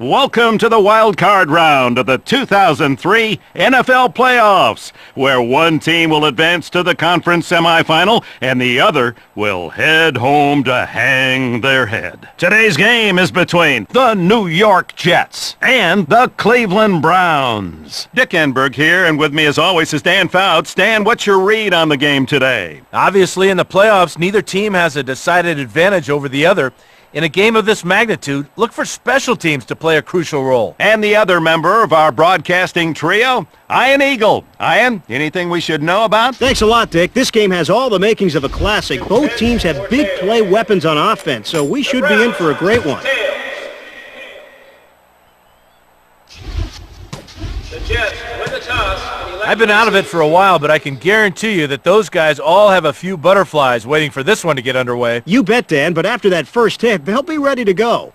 Welcome to the wild card round of the 2003 NFL playoffs, where one team will advance to the conference semifinal and the other will head home to hang their head. Today's game is between the New York Jets and the Cleveland Browns. Dick Enberg here, and with me as always is Dan Fouts. Dan, what's your read on the game today? Obviously, in the playoffs, neither team has a decided advantage over the other. In a game of this magnitude, look for special teams to play a crucial role. And the other member of our broadcasting trio, Ian Eagle. Ian, anything we should know about? Thanks a lot, Dick. This game has all the makings of a classic. Both teams have big play weapons on offense, so we should be in for a great one. The Jets win the toss. I've been out of it for a while, but I can guarantee you that those guys all have a few butterflies waiting for this one to get underway. You bet, Dan, but after that first hit, they'll be ready to go.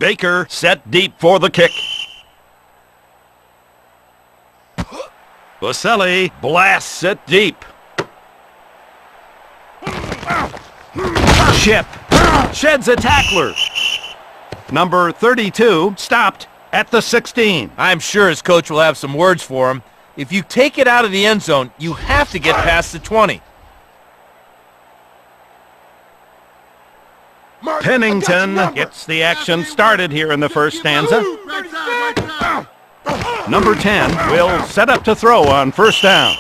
Baker set deep for the kick. Boselli blasts it deep. Ship sheds a tackler. Number 32 stopped at the 16. I'm sure his coach will have some words for him. If you take it out of the end zone, you have to get past the 20. Pennington gets the action started here in the first stanza. Number 10 will set up to throw on first down.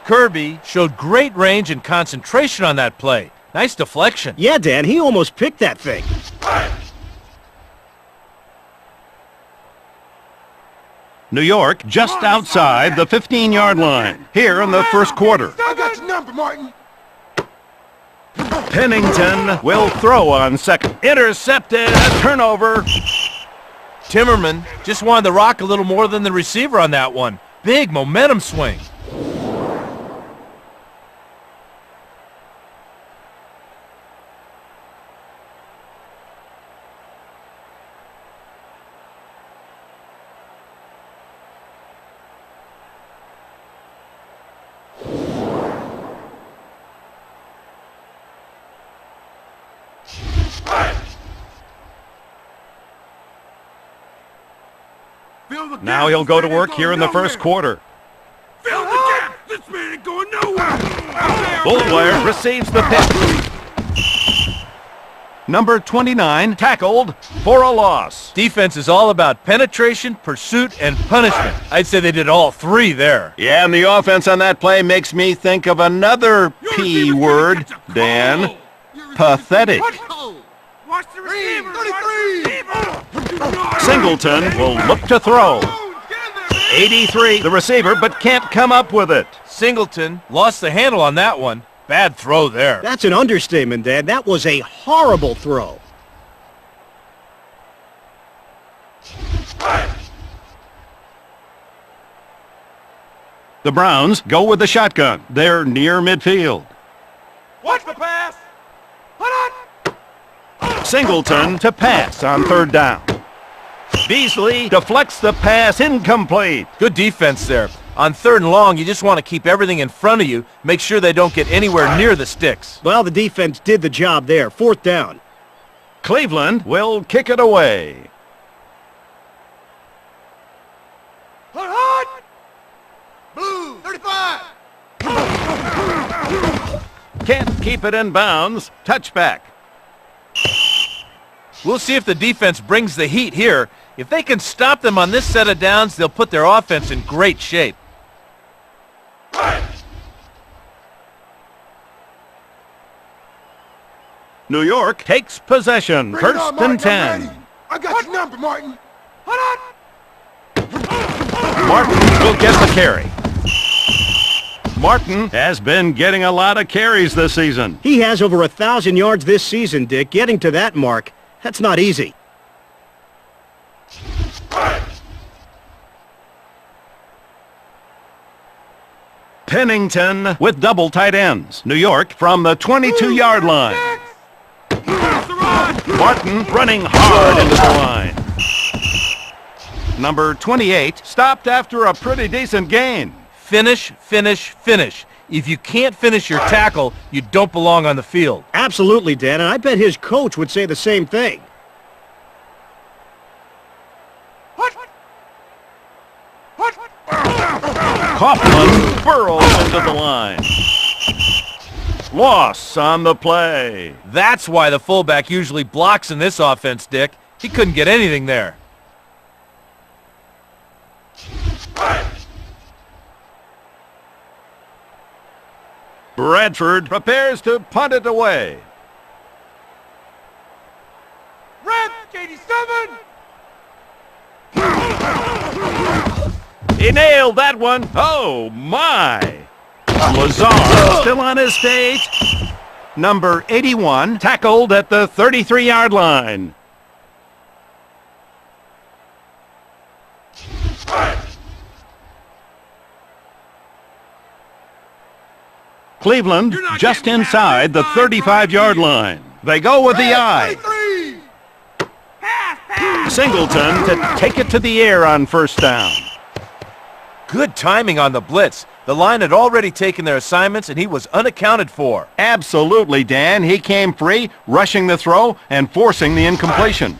Kirby showed great range and concentration on that play. Nice deflection. Yeah, Dan, he almost picked that thing. New York just outside the 15-yard line here in the first quarter. I got your number, Martin. Pennington will throw on second. Intercepted. Turnover. Timmerman just wanted the rock a little more than the receiver on that one. Big momentum swing. Now he'll go to work here in the first quarter. Fill the gap. This man ain't going nowhere. Bullware receives the pick. Number 29 tackled for a loss. Defense is all about penetration, pursuit, and punishment. I'd say they did all three there. Yeah, and the offense on that play makes me think of another P word, Dan. Pathetic. Watch the receiver. 33. Singleton will look to throw. 83, the receiver, but can't come up with it. Singleton lost the handle on that one. Bad throw there. That's an understatement, Dan. That was a horrible throw. The Browns go with the shotgun. They're near midfield. Watch the pass. Hold on. Singleton to pass on third down. Beasley deflects the pass, incomplete. Good defense there. On third and long, you just want to keep everything in front of you. Make sure they don't get anywhere near the sticks. Well, the defense did the job there. Fourth down. Cleveland will kick it away. Hot. Blue. 35. Can't keep it in bounds. Touchback. We'll see if the defense brings the heat here. If they can stop them on this set of downs, they'll put their offense in great shape. New York takes possession. First and 10. I got your number, Martin. Hold on. Martin will get the carry. Martin has been getting a lot of carries this season. He has over 1,000 yards this season, Dick. Getting to that mark, that's not easy. Pennington with double tight ends. New York from the 22-yard line. Martin running hard into the line. Number 28 stopped after a pretty decent gain. Finish, finish, finish. If you can't finish your tackle, you don't belong on the field. Absolutely, Dan, and I bet his coach would say the same thing. Coughlin burrows into the line. Loss on the play. That's why the fullback usually blocks in this offense, Dick. He couldn't get anything there. Bradford prepares to punt it away. Red 87. He nailed that one. Oh, my. Lazar still on his feet. Number 81 tackled at the 33-yard line. Cleveland just inside the 35-yard line. They go with the eye. Singleton to take it to the air on first down. Good timing on the blitz. The line had already taken their assignments, and he was unaccounted for. Absolutely, Dan. He came free, rushing the throw and forcing the incompletion.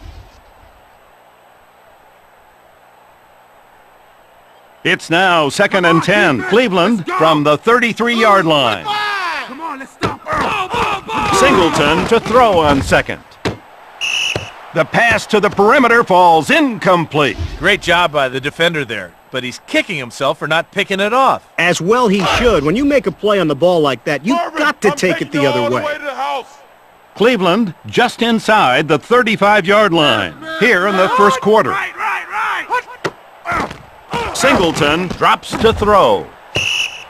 It's now 2nd and 10. Cleveland from the 33-yard line. Come on, let's stop. Singleton to throw on second. The pass to the perimeter falls incomplete. Great job by the defender there, but he's kicking himself for not picking it off. As well he should. When you make a play on the ball like that, you've got to take it the other way. Cleveland just inside the 35-yard line here in the first quarter. Right. Singleton drops to throw.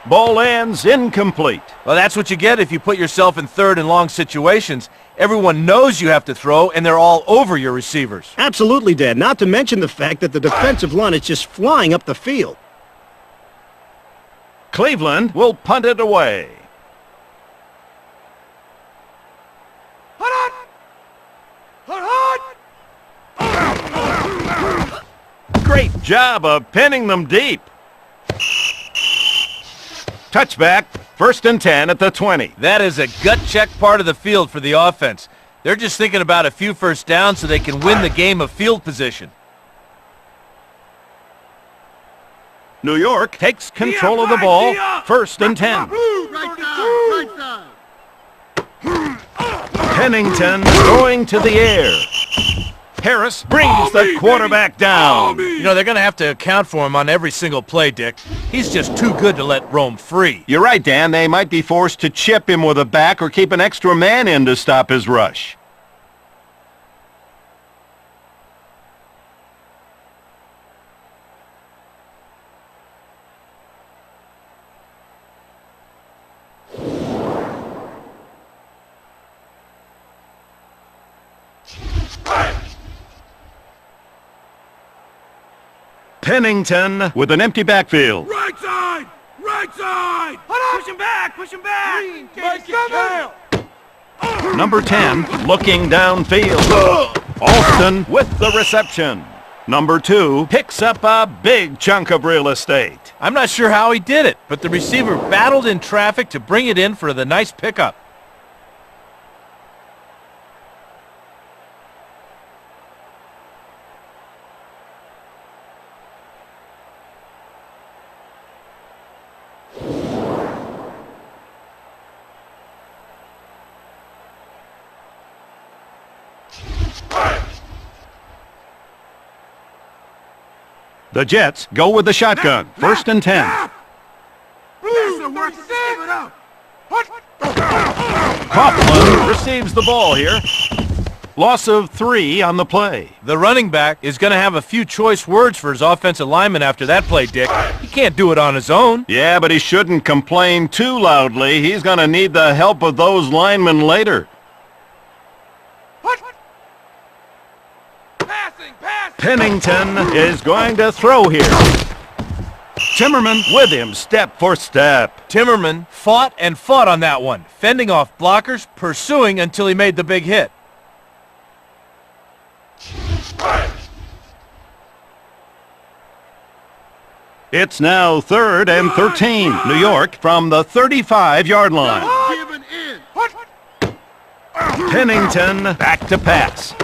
Ball ends incomplete. Well, that's what you get if you put yourself in third and long situations. Everyone knows you have to throw, and they're all over your receivers. Absolutely, Dad. Not to mention the fact that the defensive line is just flying up the field. Cleveland will punt it away. Great job of pinning them deep. Touchback, 1st and 10 at the 20. That is a gut check part of the field for the offense. They're just thinking about a few first downs so they can win the game of field position. New York takes control of the ball, 1st and 10. Right side. Pennington throwing to the air. Harris brings the quarterback down. You know, they're going to have to account for him on every single play, Dick. He's just too good to let roam free. You're right, Dan. They might be forced to chip him with a back or keep an extra man in to stop his rush. Pennington with an empty backfield. Right side. Push him back. Make it count. Number 10 looking downfield. Alston with the reception. Number 2 picks up a big chunk of real estate. I'm not sure how he did it, but the receiver battled in traffic to bring it in for the nice pickup. The Jets go with the shotgun. 1st and 10. Coughlin receives the ball here. Loss of 3 on the play. The running back is going to have a few choice words for his offensive lineman after that play, Dick. He can't do it on his own. Yeah, but he shouldn't complain too loudly. He's going to need the help of those linemen later. Pennington is going to throw here. Timmerman with him step for step. Timmerman fought and fought on that one, fending off blockers, pursuing until he made the big hit. It's now 3rd and 13. New York from the 35-yard line. Giving in. Pennington back to pass.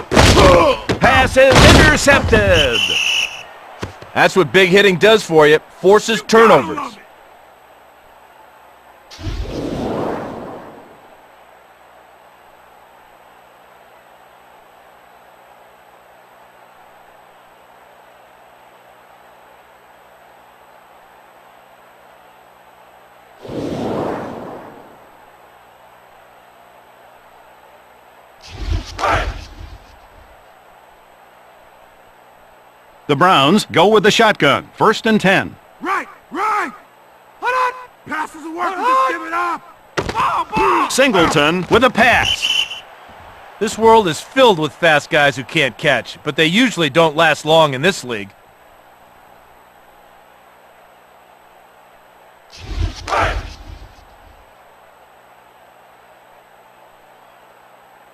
Pass is intercepted. That's what big hitting does for you. Forces turnovers. The Browns go with the shotgun. 1st and 10. Right. Hold on. Pass isn't working. Just give it up. Ball. Singleton with a pass. This world is filled with fast guys who can't catch, but they usually don't last long in this league.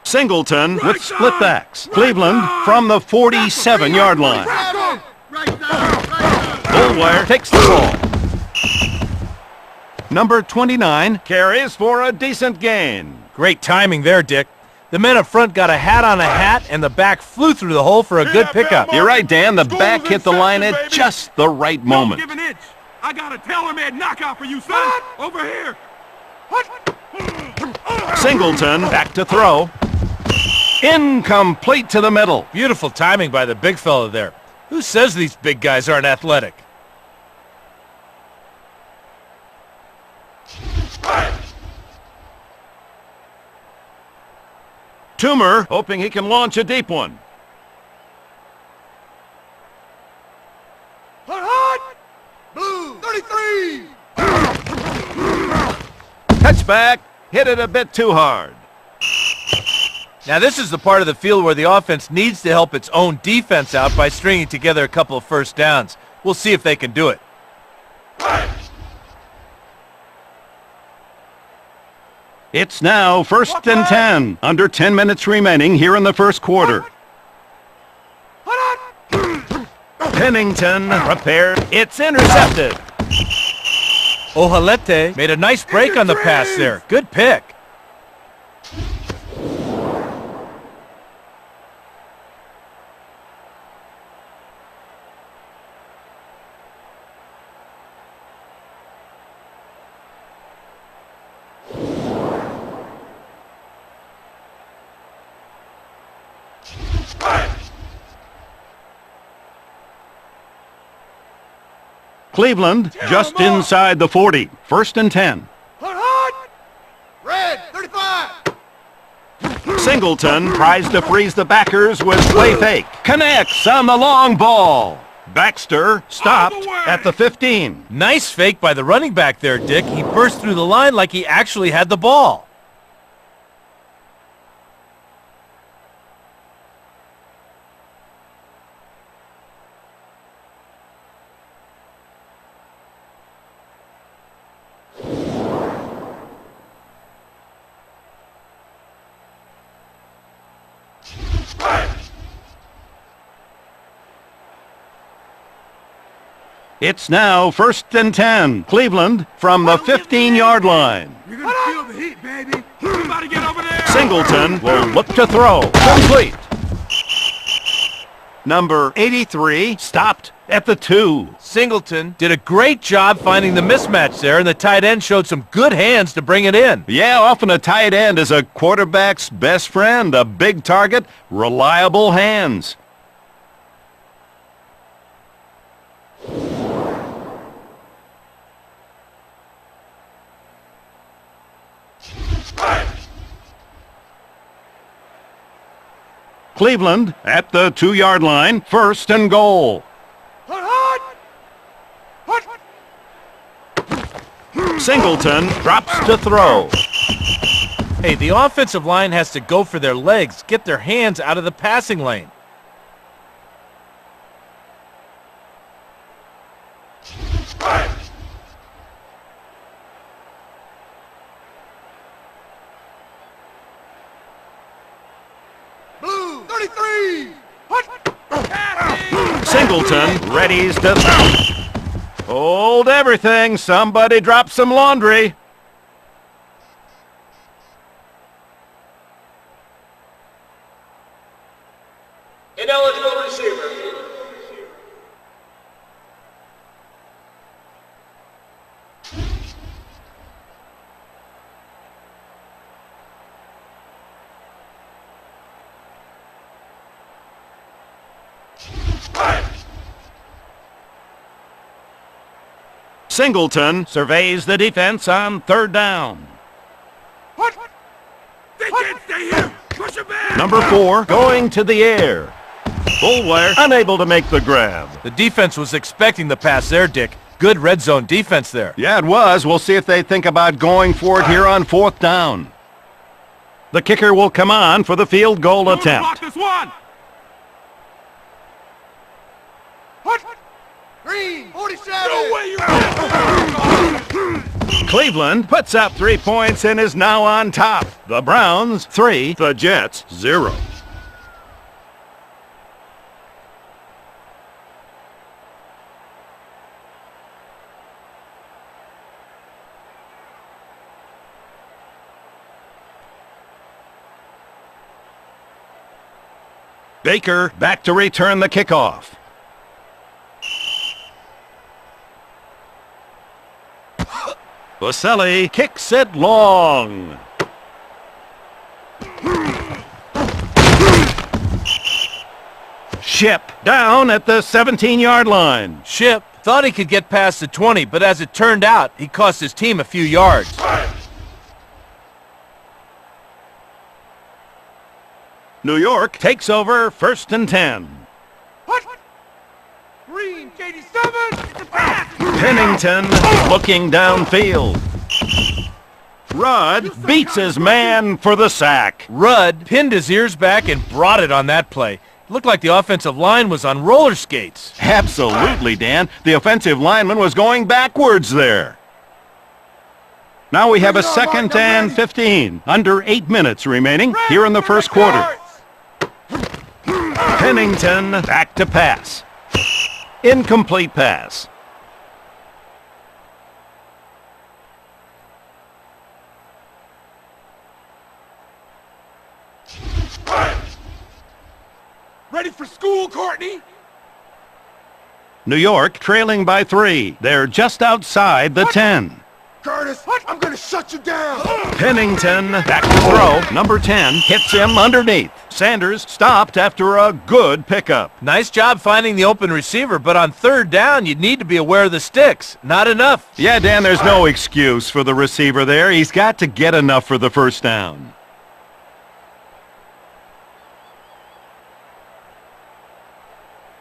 Singleton with split backs. Cleveland from the 47-yard line. Bullware takes the ball. Number 29 carries for a decent gain. Great timing there, Dick. The men up front got a hat on a hat, and the back flew through the hole for a good pickup. You're right, Dan. The back hit the line at just the right moment. Don't give an inch. I got a tailor-made knockout for you, son. Over here. Singleton back to throw. Incomplete to the middle. Beautiful timing by the big fella there. Who says these big guys aren't athletic? Toomer hoping he can launch a deep one. Hot. Blue. 33. Touchback. Hit it a bit too hard. Now this is the part of the field where the offense needs to help its own defense out by stringing together a couple of first downs. We'll see if they can do it. It's now 1st and 10. Under 10 minutes remaining here in the first quarter. Pennington prepared. It's intercepted. Ohalete made a nice break on the pass there. Good pick. Cleveland just inside the 40. 1st and 10. Hot. Red. 35. Singleton tries to freeze the backers with play fake. Connects on the long ball. Baxter stopped at the 15. Nice fake by the running back there, Dick. He burst through the line like he actually had the ball. It's now 1st and 10. Cleveland from the 15-yard line. You're going to feel the heat, baby. Somebody get over there. Singleton will look to throw. Complete. Number 83 stopped at the 2. Singleton did a great job finding the mismatch there, and the tight end showed some good hands to bring it in. Yeah, often a tight end is a quarterback's best friend. A big target, reliable hands. Cleveland at the 2-yard line. 1st and goal. Singleton drops to throw. Hey, the offensive line has to go for their legs, get their hands out of the passing lane. Blue. 33. Singleton readies to throw. Hold everything. Somebody drop some laundry. Ineligible receiver. Singleton surveys the defense on third down. What? They can't stay here. Push him back. Number 4 going to the air. Bullwire unable to make the grab. The defense was expecting the pass there, Dick. Good red zone defense there. Yeah, it was. We'll see if they think about going for it here on fourth down. The kicker will come on for the field goal Block attempt. this one. What? Green, 47. No way you Cleveland puts up 3 points and is now on top. The Browns 3, the Jets 0. Baker back to return the kickoff. Boselli kicks it long. Ship down at the 17-yard line. Ship thought he could get past the 20, but as it turned out, he cost his team a few yards. New York takes over 1st and 10. What? Green, 87. It's a pass. Pennington looking downfield. Rudd beats his man for the sack. Rudd pinned his ears back and brought it on that play. It looked like the offensive line was on roller skates. Absolutely, Dan. The offensive lineman was going backwards there. Now we have a 2nd and 15. Under 8 minutes remaining here in the first quarter. Pennington back to pass. Incomplete pass. Ready for school, Courtney? New York trailing by 3. They're just outside the 10. Curtis, I'm gonna shut you down. Pennington back to throw. Number 10 hits him underneath. Sanders stopped after a good pickup. Nice job finding the open receiver, but on third down, you'd need to be aware of the sticks. Not enough. Yeah, Dan, there's no excuse for the receiver there. He's got to get enough for the first down.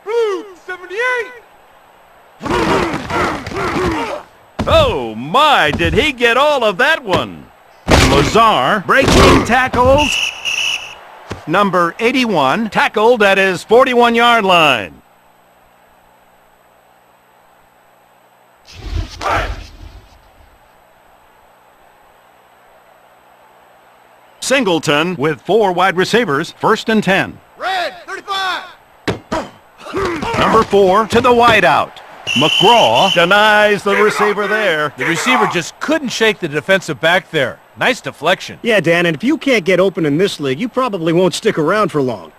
Blue, 78. Oh, my, did he get all of that one? Lazar breaking tackles. Number 81 tackled at his 41-yard line. Singleton with 4 wide receivers, 1st and 10. Red, 35. Number 4 to the wideout. McGraw denies the receiver there. The receiver just couldn't shake the defensive back there. Nice deflection. Yeah, Dan, and if you can't get open in this league, you probably won't stick around for long.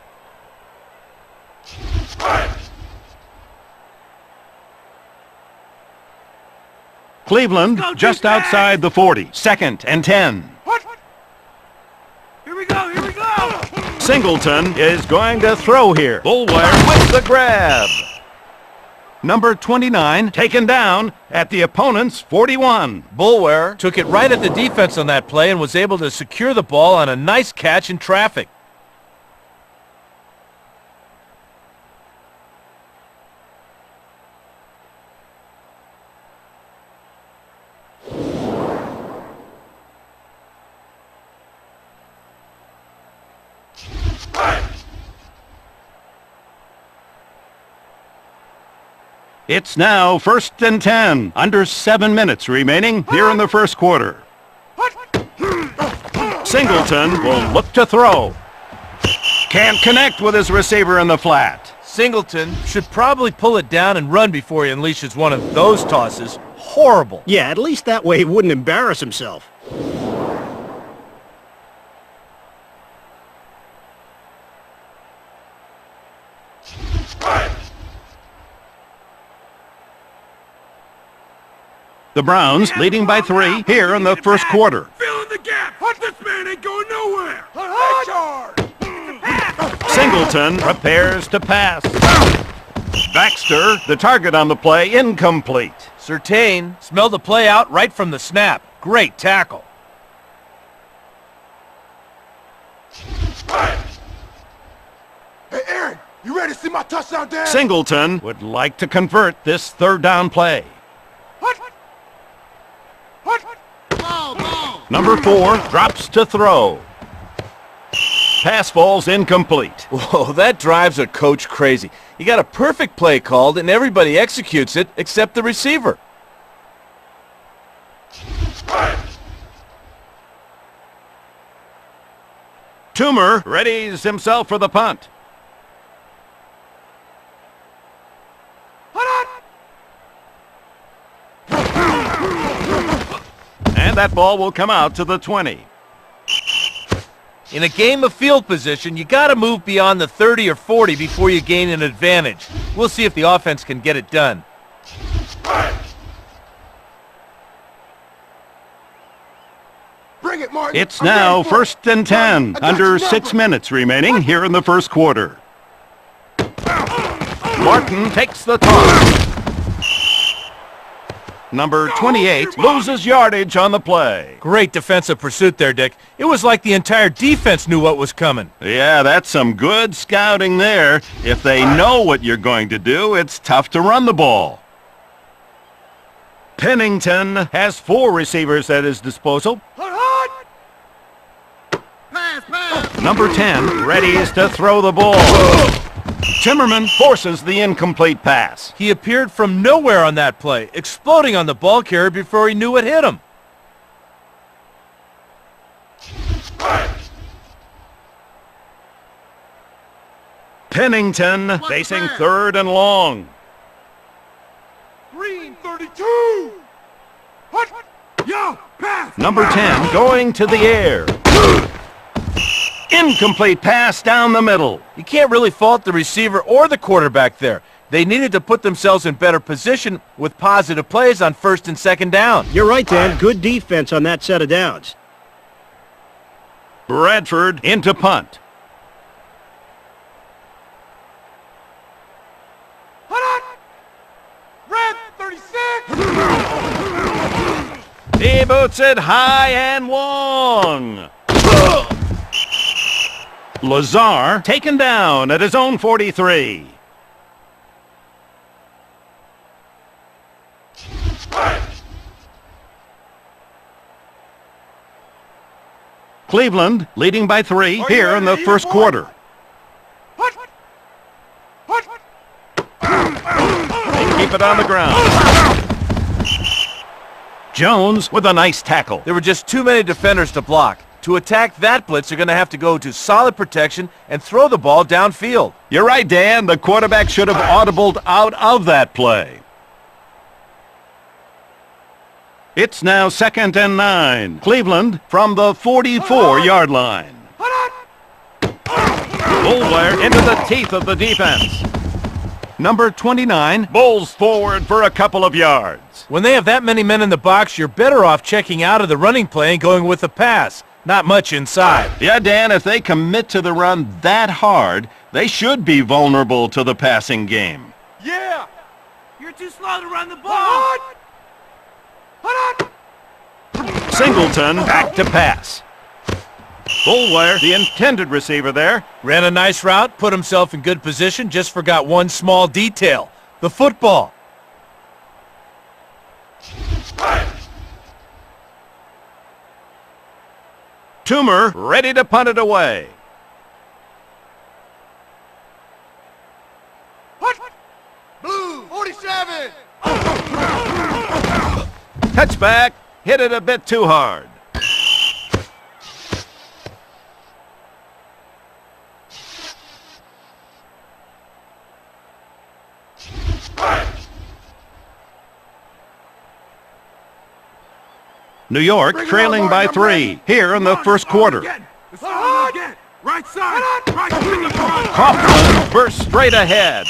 Cleveland just outside the 40. 2nd and 10. What? Here we go, here we go. Singleton is going to throw here. Bullwire with the grab. Number 29 taken down at the opponent's 41. Bullware took it right at the defense on that play and was able to secure the ball on a nice catch in traffic. It's now 1st and 10. Under 7 minutes remaining here in the first quarter. Singleton will look to throw. Can't connect with his receiver in the flat. Singleton should probably pull it down and run before he unleashes one of those tosses. Horrible. Yeah, at least that way he wouldn't embarrass himself. The Browns leading by 3 here in the first quarter. Fill in the gap. This man ain't going nowhere. Hard. Singleton prepares to pass. Baxter, the target on the play, incomplete. Surtain smelled the play out right from the snap. Great tackle. Hey, Aaron, you ready to see my touchdown dance? Singleton would like to convert this third down play. Number 4 drops to throw. Pass falls incomplete. Whoa, that drives a coach crazy. You got a perfect play called and everybody executes it except the receiver. Toomer readies himself for the punt. And that ball will come out to the 20. In a game of field position, you got to move beyond the 30 or 40 before you gain an advantage. We'll see if the offense can get it done. Bring it, Martin. It's now first and 10, under 6 minutes remaining here in the first quarter. Martin takes the toss. Number 28 loses yardage on the play. Great defensive pursuit there, Dick. It was like the entire defense knew what was coming. Yeah, that's some good scouting there. If they know what you're going to do, it's tough to run the ball. Pennington has 4 receivers at his disposal. Number 10 readies to throw the ball. Timmerman forces the incomplete pass. He appeared from nowhere on that play, exploding on the ball carrier before he knew it hit him. Pennington facing third and long. Green 32. Yo, pass. Number 10 going to the air. Incomplete pass down the middle. You can't really fault the receiver or the quarterback there. They needed to put themselves in better position with positive plays on first and second down. You're right, Dan. Good defense on that set of downs. Bradford into punt. Red 36. He boots it high and long. Lazar taken down at his own 43. Cleveland leading by 3 here in the first quarter. They keep it on the ground. Jones with a nice tackle. There were just too many defenders to block. To attack that blitz, they're going to have to go to solid protection and throw the ball downfield. You're right, Dan. The quarterback should have audibled out of that play. It's now 2nd and 9. Cleveland from the 44-yard line. Bullwire into the teeth of the defense. Number 29 bowls forward for a couple of yards. When they have that many men in the box, you're better off checking out of the running play and going with the pass. Not much inside. Yeah, Dan, if they commit to the run that hard, they should be vulnerable to the passing game. Yeah. You're too slow to run the ball. Singleton back to pass. Bullwire, the intended receiver there. Ran a nice route, put himself in good position, just forgot one small detail. The football. Toomer ready to punt it away. Blue 47. Touchback. Hit it a bit too hard. New York trailing by 3 here in the first quarter. Right side. Right in the front. Coughlin bursts straight ahead.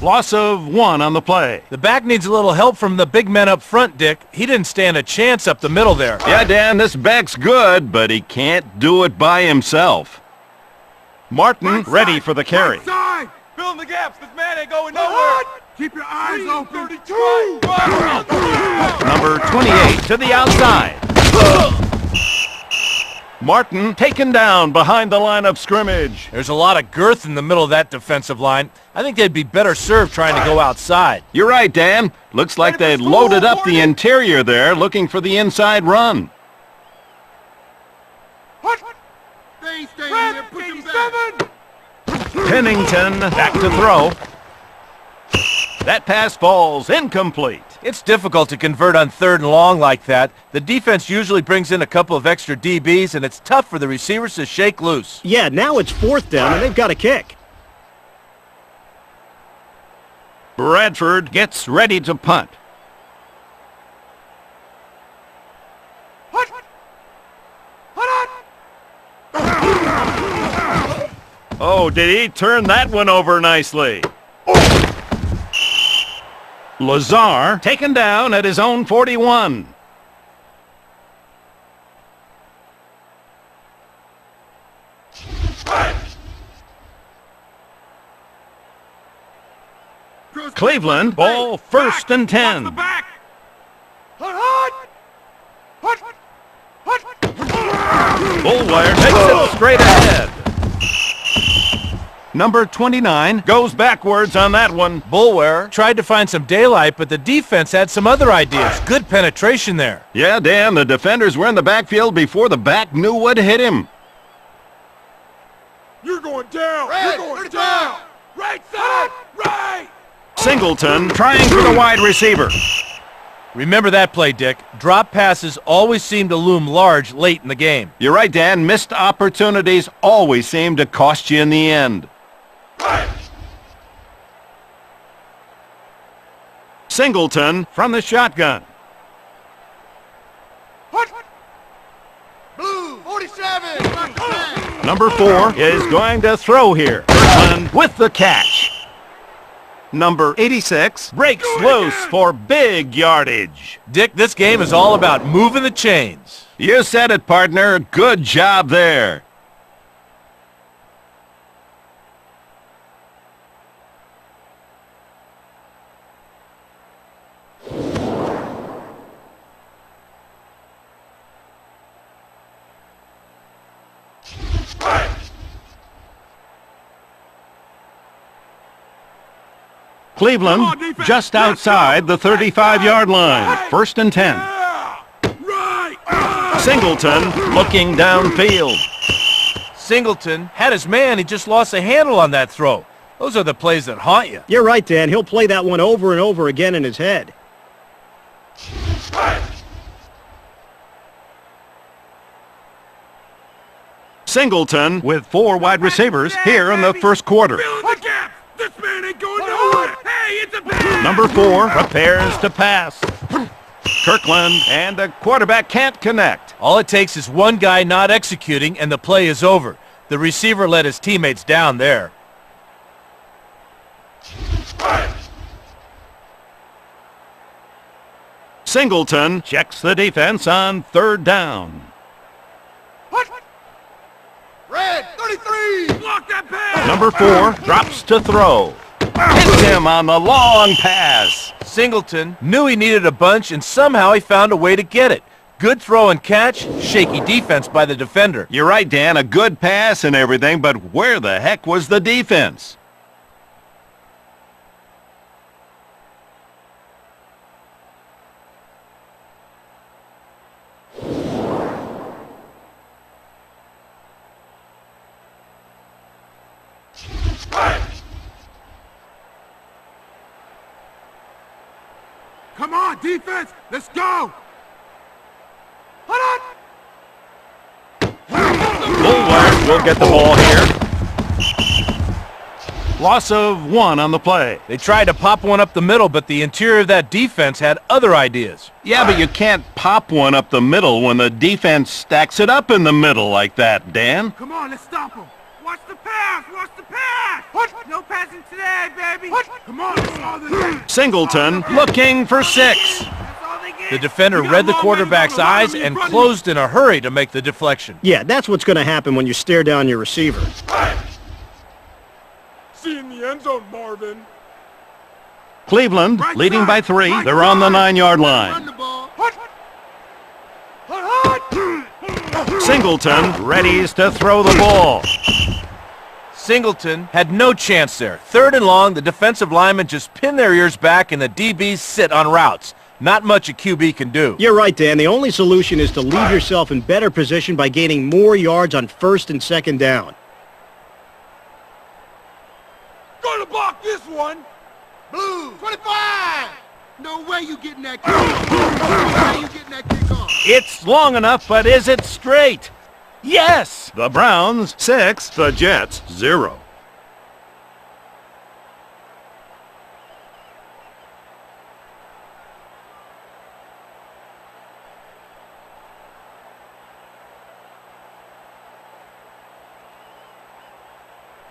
Loss of 1 on the play. The back needs a little help from the big men up front, Dick. He didn't stand a chance up the middle there. Yeah, Dan, this back's good, but he can't do it by himself. Martin ready for the carry. Right side. Fill in the gaps. This man ain't going nowhere. Keep your eyes open. 32. Number 28 to the outside. Martin taken down behind the line of scrimmage. There's a lot of girth in the middle of that defensive line. I think they'd be better served trying to go outside. You're right, Dan. Looks like they'd loaded up the interior there, looking for the inside run. Stay here. Put them back. Pennington back to throw. That pass falls incomplete. It's difficult to convert on 3rd and long like that. The defense usually brings in a couple of extra DBs, and it's tough for the receivers to shake loose. Yeah, now it's 4th down, and they've got a kick. Bradford gets ready to punt. Oh, did he turn that one over nicely? Lazar taken down at his own 41. Cleveland, ball 1st and 10. Bullwire takes it straight ahead. Number 29 goes backwards on that one. Bullware tried to find some daylight, but the defense had some other ideas. Good penetration there. Yeah, Dan, the defenders were in the backfield before the back knew what hit him. You're going down. You're going down. Right side. Right. Singleton trying for the wide receiver. Remember that play, Dick. Drop passes always seem to loom large late in the game. You're right, Dan. Missed opportunities always seem to cost you in the end. Singleton from the shotgun. Blue 47. Number 4 is going to throw here. Kirkland with the catch. Number 86 breaks loose for big yardage. Dick, this game is all about moving the chains. You said it, partner. Good job there. Cleveland just outside the 35-yard line. 1st and 10. Singleton looking downfield. Singleton had his man. He just lost a handle on that throw. Those are the plays that haunt you. You're right, Dan. He'll play that one over and over again in his head. Singleton with 4 wide receivers here in the first quarter. This man ain't going nowhere. Hey, it's a pass. Number 4 prepares to pass. Kirkland and the quarterback can't connect. All it takes is one guy not executing and the play is over. The receiver let his teammates down there. Singleton checks the defense on 3rd down. Red 33. Block that pass. Number 4 drops to throw. Hits him on the long pass. Singleton knew he needed a bunch, and somehow he found a way to get it. Good throw and catch, shaky defense by the defender. You're right, Dan. A good pass and everything, but where the heck was the defense? Come on, defense. Let's go. Hold on. Bullwire will get the ball here. Loss of 1 on the play. They tried to pop one up the middle, but the interior of that defense had other ideas. Yeah, but you can't pop one up the middle when the defense stacks it up in the middle like that, Dan. Come on, let's stop him. Watch the pass! Watch the pass! What? No passing today, baby! What? Come on, that's all they get. Singleton looking for 6. That's all they get. The defender You got read the long quarterback's men on the line, eyes you and run closed in a hurry to make the deflection. Yeah, that's what's going to happen when you stare down your receiver. See you in the end zone, Marvin. Cleveland leading by 3. They're on the 9-yard Run line. the ball. What? Hut! Singleton readies to throw the ball. Singleton had no chance there. 3rd and long, the defensive linemen just pin their ears back and the DBs sit on routes. Not much a QB can do. You're right, Dan. The only solution is to leave yourself in better position by gaining more yards on 1st and 2nd down. Gonna block this one. Blue, 25! No way you getting that kick off. No way you getting that kick off. It's long enough, but is it straight? Yes! The Browns 6, the Jets 0.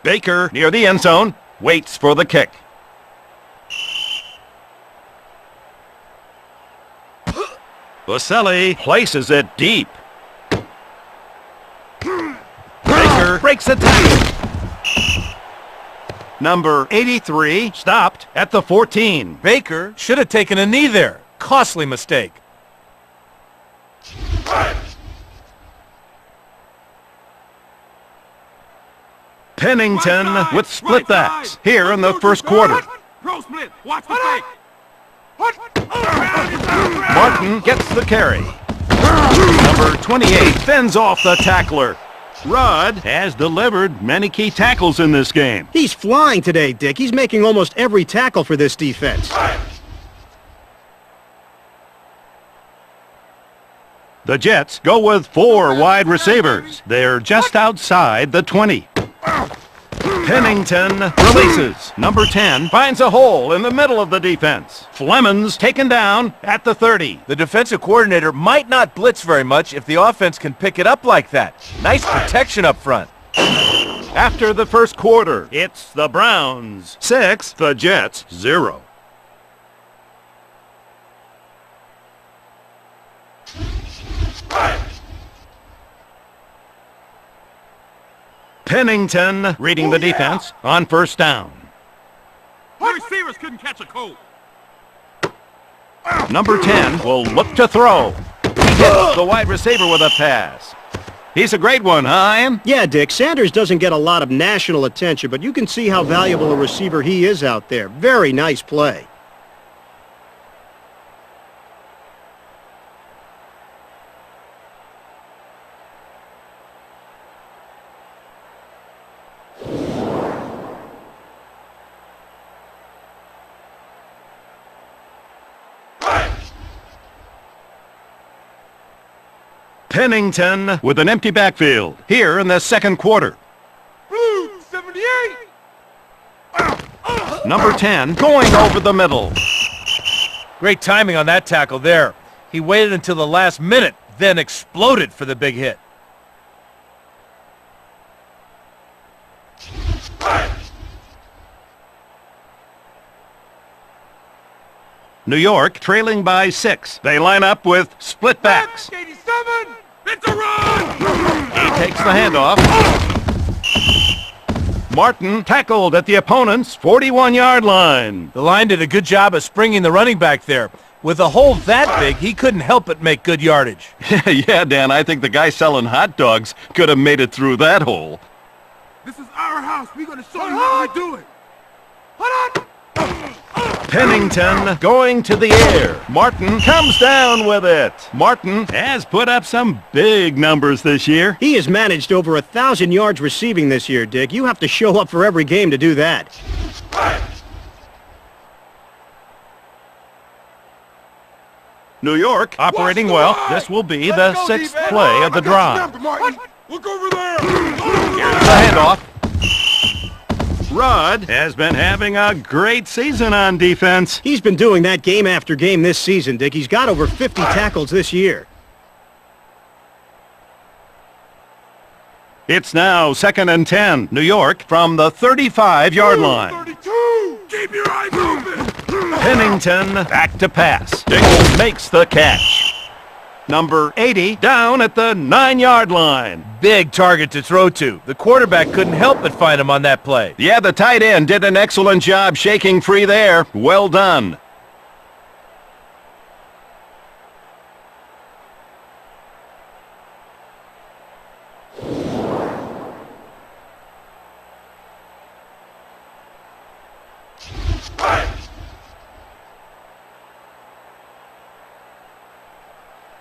Baker near the end zone, waits for the kick. Boselli places it deep. Baker breaks a tackle. Number 83 stopped at the 14. Baker should have taken a knee there. Costly mistake. Pennington Right side, with split right backs side. here in the One, two, first three. quarter. Pro split. Watch the fake. What? Around is around. Martin gets the carry. Number 28 fends off the tackler. Rudd has delivered many key tackles in this game. He's flying today, Dick. He's making almost every tackle for this defense. The Jets go with 4 wide receivers. They're just outside the 20. Pennington releases. Number 10 finds a hole in the middle of the defense. Fleming's taken down at the 30. The defensive coordinator might not blitz very much if the offense can pick it up like that. Nice protection up front. After the first quarter, it's the Browns 6, the Jets 0. Pennington reading the defense on first down. The receivers couldn't catch a cold. Number 10 will look to throw. He hits the wide receiver with a pass. He's a great one, huh, Ian? Yeah, Dick, Sanders doesn't get a lot of national attention, but you can see how valuable a receiver he is out there. Very nice play. Pennington with an empty backfield here in the second quarter. Blue, 78. Number 10 going over the middle. Great timing on that tackle there. He waited until the last minute, then exploded for the big hit. New York trailing by 6. They line up with split backs. 87. It's a run. He takes the handoff. Martin tackled at the opponent's 41-yard line. The line did a good job of springing the running back there. With a hole that big, he couldn't help but make good yardage. Yeah, Dan, I think the guy selling hot dogs could have made it through that hole. This is our house. We're going to show you how we do it. Hold on. Pennington going to the air. Martin comes down with it. Martin has put up some big numbers this year. He has managed over 1,000 yards receiving this year, Dick. You have to show up for every game to do that. New York operating well. This will be the 6th play of the drive. Look over there. Here's the handoff. Rod has been having a great season on defense. He's been doing that game after game this season, Dick. He's got over 50 tackles this year. It's now 2nd and 10. New York from the 35-yard line. 32! Keep your eyes open! Pennington back to pass. Dix makes the catch. Number 80 down at the 9-yard line. Big target to throw to. The quarterback couldn't help but find him on that play. Yeah, the tight end did an excellent job shaking free there. Well done.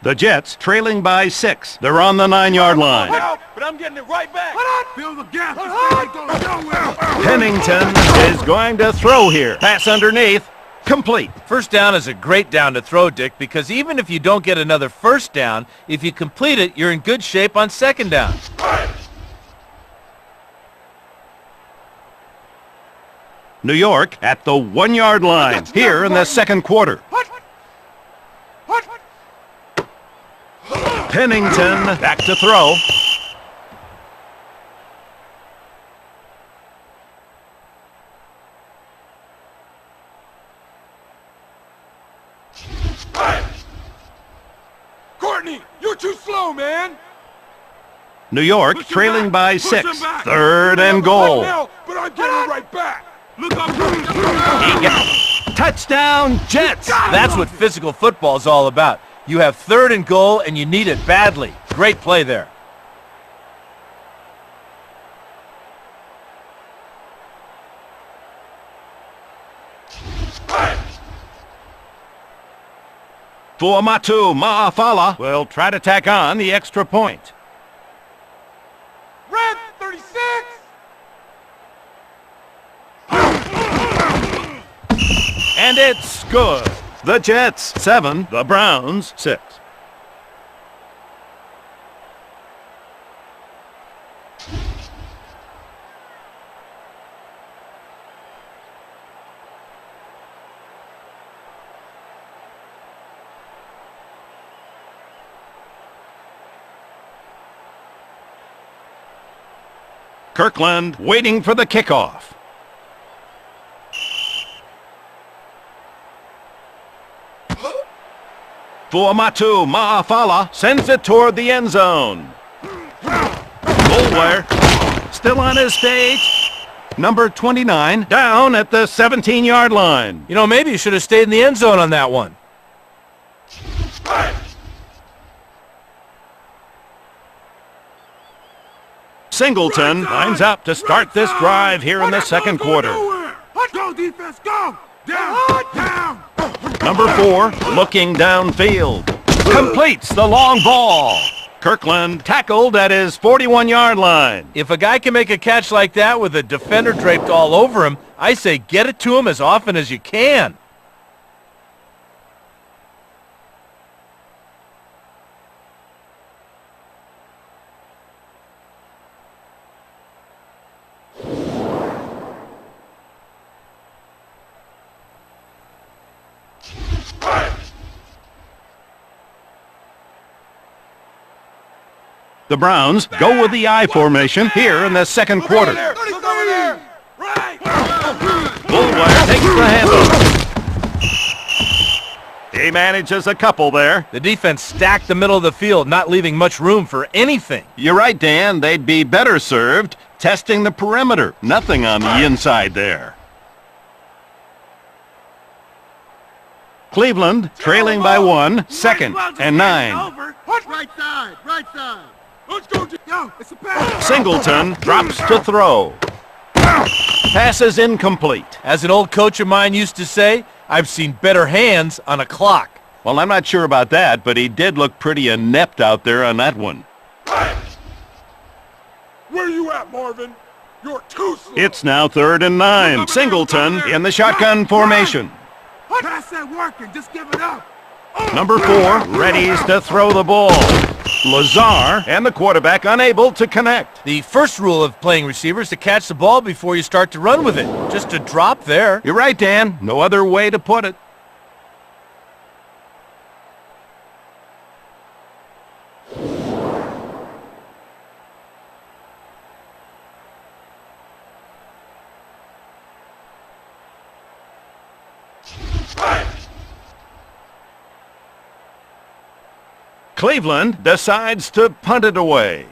The Jets trailing by 6. They're on the 9-yard line. But I'm getting it right back. Fill the gap. This guy goes nowhere. Pennington is going to throw here. Pass underneath. Complete. First down is a great down to throw, Dick, because even if you don't get another first down, if you complete it, you're in good shape on second down. New York at the 1-yard line here in the second quarter. Pennington back to throw. Courtney, you're too slow, man. New York Push him trailing back. by Push 6. him back. 3rd and goal. Now, but I'm getting it right back. Look up. Touchdown, Jets. That's what physical football is all about. You have 3rd and goal, and you need it badly. Great play there. Fuamatu Ma'afala will try to tack on the extra point. Red 36! And it's good. The Jets 7, the Browns 6. Kirkland waiting for the kickoff. Fuamatu Ma'afala sends it toward the end zone. Goldwire still on his feet. Number 29 down at the 17-yard line. You know, maybe you should have stayed in the end zone on that one. Singleton lines up to start this drive here in the second quarter. Go, defense, go! Down, down! Number 4 looking downfield. Completes the long ball. Kirkland tackled at his 41-yard line. If a guy can make a catch like that with a defender draped all over him, I say get it to him as often as you can. The Browns go with the I formation here in the second quarter. Look over there! Right! Goldwire takes the handle. He manages a couple there. The defense stacked the middle of the field, not leaving much room for anything. You're right, Dan. They'd be better served testing the perimeter. Nothing on the inside there. Cleveland trailing by 1, 2nd and 9. Right side, right side. Let's go! Yo, it's a pass. Singleton drops to throw. Pass is incomplete. As an old coach of mine used to say, I've seen better hands on a clock. Well, I'm not sure about that, but he did look pretty inept out there on that one. Where you at, Marvin? You're too slow! It's now 3rd and 9. Singleton in the shotgun formation. Pass that working, just give it up. Number 4 readies to throw the ball. Lazar and the quarterback unable to connect. The first rule of playing receiver is to catch the ball before you start to run with it. Just a drop there. You're right, Dan. No other way to put it. Cleveland decides to punt it away.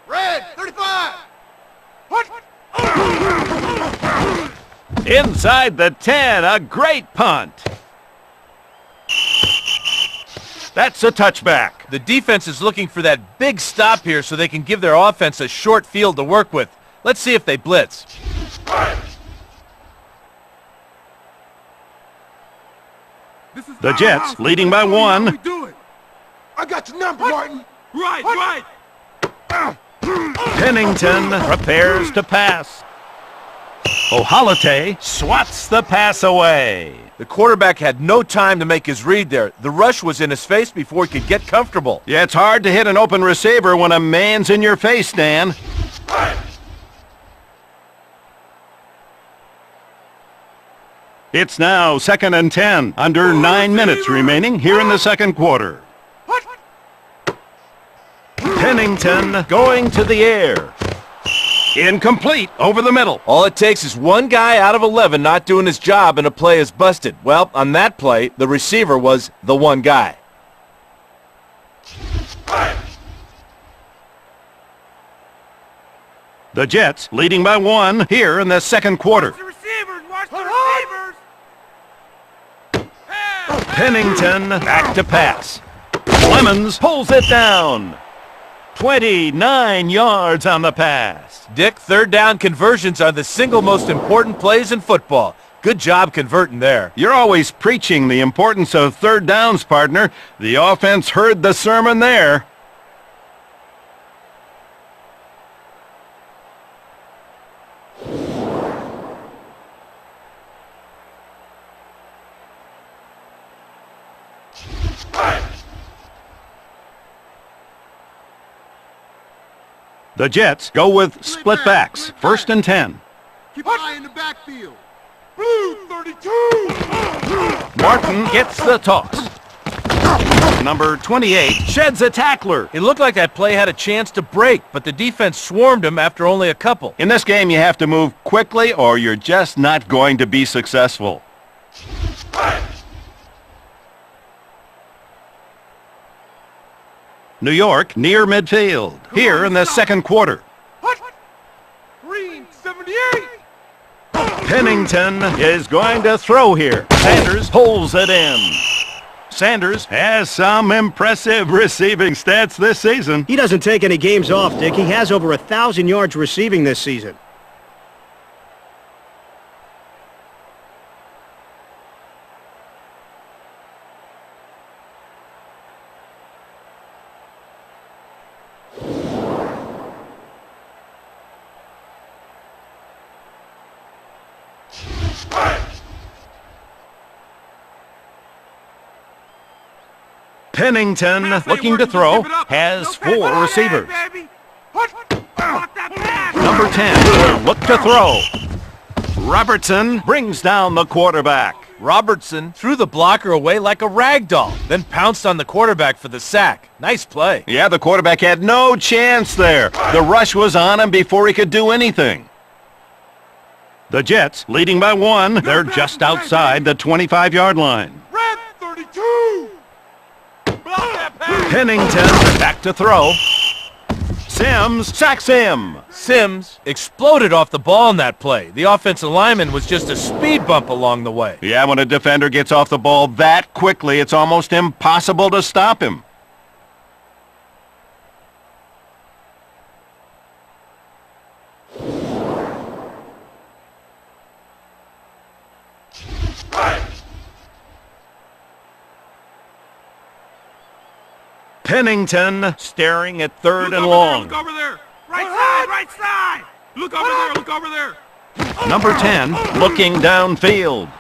Red, 35. Inside the 10, a great punt. That's a touchback. The defense is looking for that big stop here so they can give their offense a short field to work with. Let's see if they blitz. The Jets leading by 1. I got your number, Martin. Right. Pennington prepares to pass. O'Halate swats the pass away. The quarterback had no time to make his read there. The rush was in his face before he could get comfortable. Yeah, it's hard to hit an open receiver when a man's in your face, Dan. It's now 2nd and 10, under 9 minutes remaining here in the second quarter. Pennington going to the air. Incomplete over the middle. All it takes is one guy out of 11 not doing his job and a play is busted. Well, on that play, the receiver was the one guy. The Jets leading by 1 here in the second quarter. Watch the receivers! Pennington back to pass. Clemens pulls it down. 29 yards on the pass. Dick, third down conversions are the single most important plays in football. Good job converting there. You're always preaching the importance of third downs, partner. The offense heard the sermon there. The Jets go with split backs, 1st and 10. Keep an eye in the backfield. Blue 32. Martin gets the toss. Number 28 sheds a tackler. It looked like that play had a chance to break, but the defense swarmed him after only a couple. In this game, you have to move quickly or you're just not going to be successful. New York near midfield here in the second quarter. Green 78. Pennington is going to throw here. Sanders pulls it in. Sanders has some impressive receiving stats this season. He doesn't take any games off, Dick. He has over 1,000 yards receiving this season. Pennington, looking to throw, has 4 receivers. Number 10 will look to throw. Robertson brings down the quarterback. Robertson threw the blocker away like a rag doll, then pounced on the quarterback for the sack. Nice play. Yeah, the quarterback had no chance there. The rush was on him before he could do anything. The Jets leading by 1. They're just outside the 25-yard line. Red 32. Pennington back to throw. Sims sacks him. Sims exploded off the ball in that play. The offensive lineman was just a speed bump along the way. Yeah, when a defender gets off the ball that quickly, it's almost impossible to stop him. Pennington staring at 3rd and long. Look over there! Right side! Look over there! Number 10 looking downfield.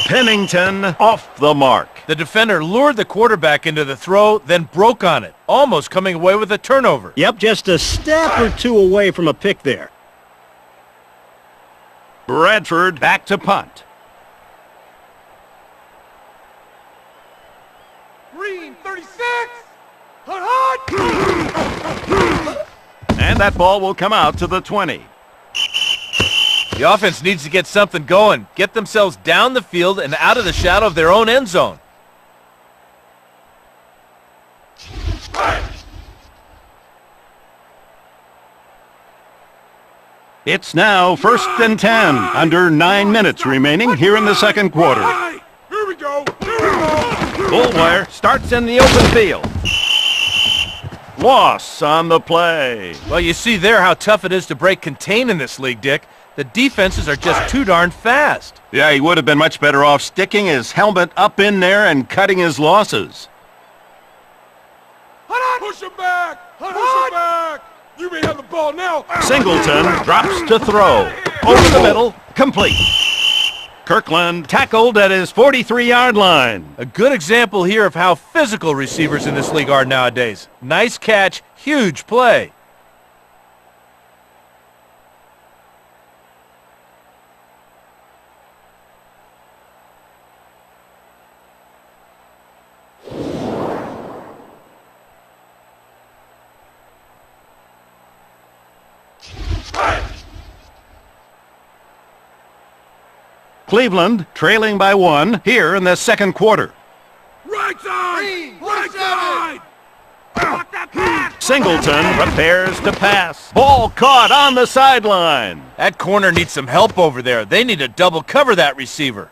Pennington off the mark. The defender lured the quarterback into the throw, then broke on it, almost coming away with a turnover. Yep, just a step or two away from a pick there. Bradford back to punt. Green 36. Hot, hot. And that ball will come out to the 20. The offense needs to get something going, get themselves down the field and out of the shadow of their own end zone. It's now 1st and 10, under 9 minutes remaining here in the second quarter. Here we go. Here we go. Bull wire starts in the open field. Loss on the play. Well, you see there how tough it is to break contain in this league, Dick. The defenses are just too darn fast. Yeah, he would have been much better off sticking his helmet up in there and cutting his losses. Push him back. Push him back. You may have the ball now. Singleton drops to throw. Over the middle, complete. Kirkland tackled at his 43-yard line. A good example here of how physical receivers in this league are nowadays. Nice catch, huge play. Cleveland trailing by 1 here in the second quarter. Right side! Right side! Block that pass! Singleton prepares to pass. Ball caught on the sideline. That corner needs some help over there. They need to double cover that receiver.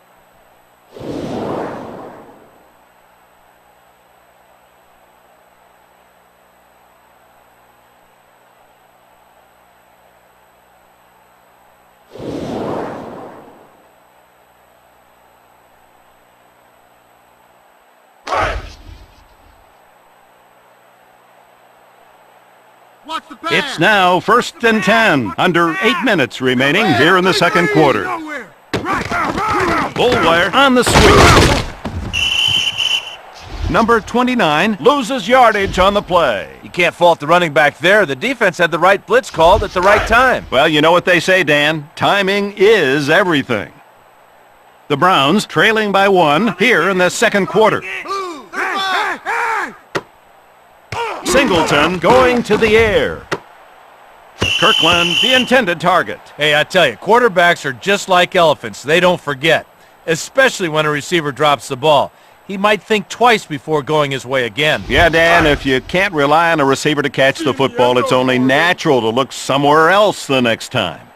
Watch the pass. It's now 1st and 10, under 8 minutes remaining here in the second quarter. Nowhere! Right! Bull wire on the sweep. Number 29 loses yardage on the play. You can't fault the running back there. The defense had the right blitz called at the right time. Well, you know what they say, Dan. Timing is everything. The Browns trailing by 1 here in the second quarter. Blue, Hey! Hey! Singleton going to the air. Kirkland, the intended target. Hey, I tell you, quarterbacks are just like elephants. They don't forget, especially when a receiver drops the ball. He might think twice before going his way again. Yeah, Dan, if you can't rely on a receiver to catch the football, it's only natural to look somewhere else the next time.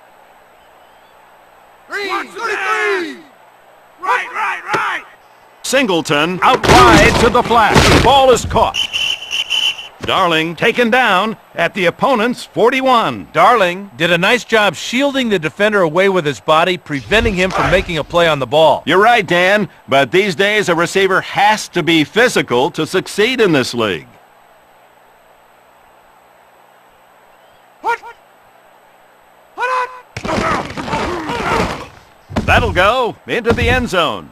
Green, Watch the 33. Right! Singleton out wide to the flat. The ball is caught. Darling taken down at the opponent's 41. Darling did a nice job shielding the defender away with his body, preventing him from making a play on the ball. You're right, Dan, but these days a receiver has to be physical to succeed in this league. That'll go into the end zone.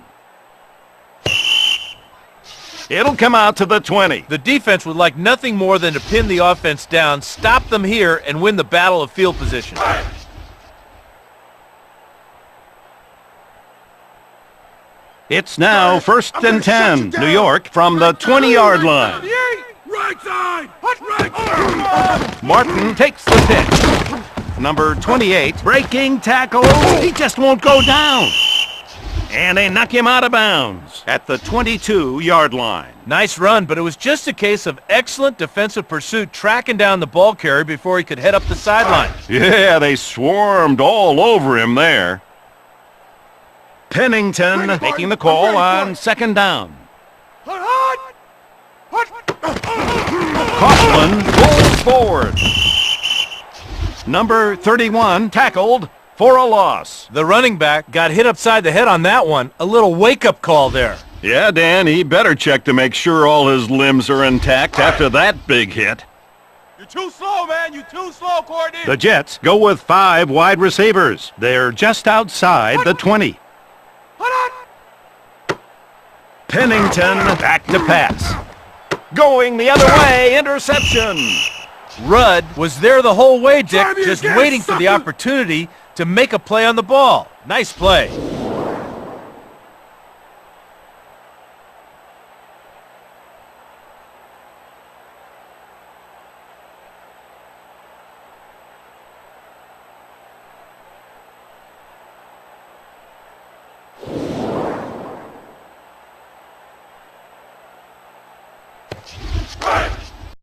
It'll come out to the 20. The defense would like nothing more than to pin the offense down, stop them here, and win the battle of field position. It's now 1st and 10. New York from the 20-yard line. Right side! Right side! Martin takes the pitch. Number 28 breaking tackle. He just won't go down. And they knock him out of bounds at the 22-yard line. Nice run, but it was just a case of excellent defensive pursuit, tracking down the ball carrier before he could head up the sideline. Yeah, they swarmed all over him there. Pennington making the call on second down. Coughlin pulls forward. Number 31 tackled for a loss. The running back got hit upside the head on that one. A little wake-up call there. Yeah, Dan, he better check to make sure all his limbs are intact after that big hit. You're too slow, man. You're too slow, Courtney. The Jets go with 5 wide receivers. They're just outside the 20. Pennington Back to pass. going the other way. Interception. Rudd was there the whole way, Dick, Try me just again, waiting for the sucker. opportunity to make a play on the ball. Nice play. Right.